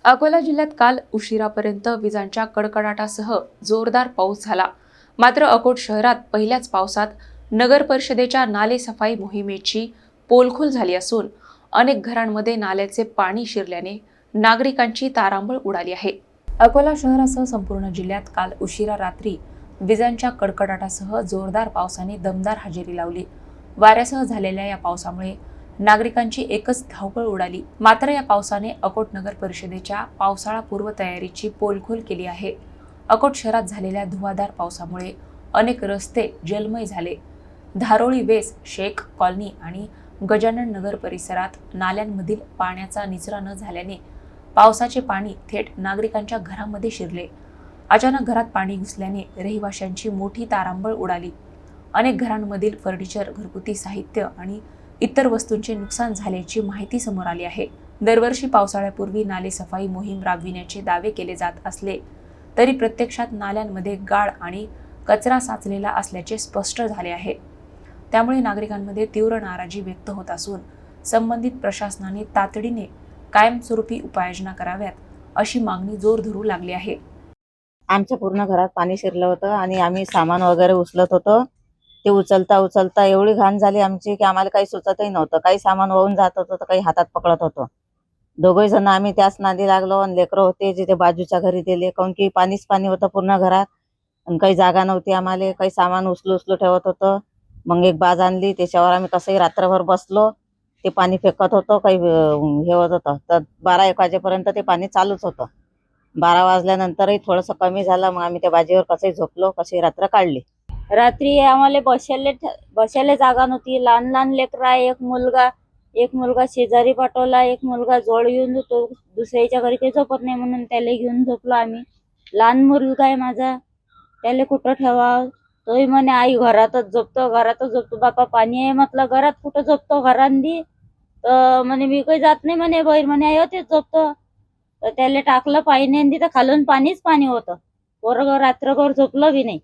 अकोला जिल्ह्यात काल उशिरापर्यंत विजांच्या कडकडाटासह जोरदार पाऊस झाला। मात्र अकोट शहरात पहिल्याच पावसात नगर परिषदेच्या नाले सफाई मोहिमेची पोलखोल झाली असून अनेक घरांमध्ये नाल्याचे पाणी शिरल्याने नागरिकांची तारांबळ उडाली आहे। अकोला शहरासह संपूर्ण जिल्ह्यात काल उशिरा रात्री विजांच्या कडकडाटासह जोरदार पावसाने दमदार हजेरी लावली। वाऱ्यासह झालेल्या या पावसामुळे नागरिकांची एकच धावपळ उडाली। मात्र या पावसाने अकोट नगर परिषदेच्या पावसाळा पूर्व तयारीची पोलखोल केली आहे। अकोट शहरात झालेल्या धुवाधार पावसामुळे अनेक रस्ते जलमय झाले। धारोळी वेस, शेख कॉलनी आणि गजानन नगर परिसरात नाल्यांमधील पाण्याचा निचरा न झाल्याने पावसाचे पाणी थेट नागरिकांच्या घरामध्ये शिरले। अचानक घरात पाणी घुसल्याने रहिवाशांची मोठी तारांबळ उडाली। अनेक घरांमधील फर्निचर, घरगुती साहित्य आणि इतर वस्तूंचे नुकसान झाल्याची माहिती समोर आली आहे। दरवर्षी पावसाळ्यापूर्वी नाले सफाई मोहीम राबविण्याचे दावे केले जात असले तरी प्रत्यक्षात नाल्यांमध्ये गाळ आणि कचरा साचलेला असल्याचे स्पष्ट झाले आहे। त्यामुळे नागरिकांमध्ये तीव्र नाराजी व्यक्त होत असून संबंधित प्रशासनाने तातडीने कायमस्वरूपी उपाययोजना कराव्यात अशी मागणी जोर धरू लागली आहे। आमच्या पूर्ण घरात पाणी शिरलं होतं आणि आम्ही सामान वगैरे उचलत होतो। ते उचलता उचलता एवढी घाण झाली आमची की आम्हाला काही सुचतही नव्हतं। काही सामान वाहून जात होतं तर काही हातात पकडत होतो। दोघे जण आम्ही त्याच नादी लागलो आणि लेकरं होते जिथे बाजूच्या घरी दिले, काऊन की पाणीच पाणी होतं पूर्ण घरात आणि काही जागा नव्हती आम्हाला। काही सामान उचलू ठेवत होतं। मग एक बाज आणली, त्याच्यावर आम्ही कसंही रात्रभर बसलो। ते पाणी फेकत होतो, काही हे होत होतं। तर 12-1 वाजेपर्यंत ते पाणी चालूच होतं। 12 वाजल्यानंतरही थोडंसं कमी झालं। मग आम्ही त्या बाजीवर कसंही झोपलो, कशी रात्र काढली। रात्री आम्हाला बसायला जागा नव्हती। लहान लहान लेकरं आहे, एक मुलगा शेजारी पाठवला, एक मुलगा जवळ येऊन तो दुसऱ्याच्या घरी काही झोपत नाही म्हणून त्याला घेऊन झोपलो आम्ही। लहान मुलगा आहे माझा, त्याला कुठं ठेवावं? तोही म्हणे आई घरातच झोपतो बापा, पाणी आहे म्हटलं घरात, कुठं झोपतो घरांदी? तर म्हणे मी काही जात नाही म्हणे बाहेर, म्हणे आई होतेच झोपतो। तर त्याला टाकलं पाणी आणि तिथं खालून पाणीच पाणी होतं। पोरगं रात्रभर झोपलं बी नाही।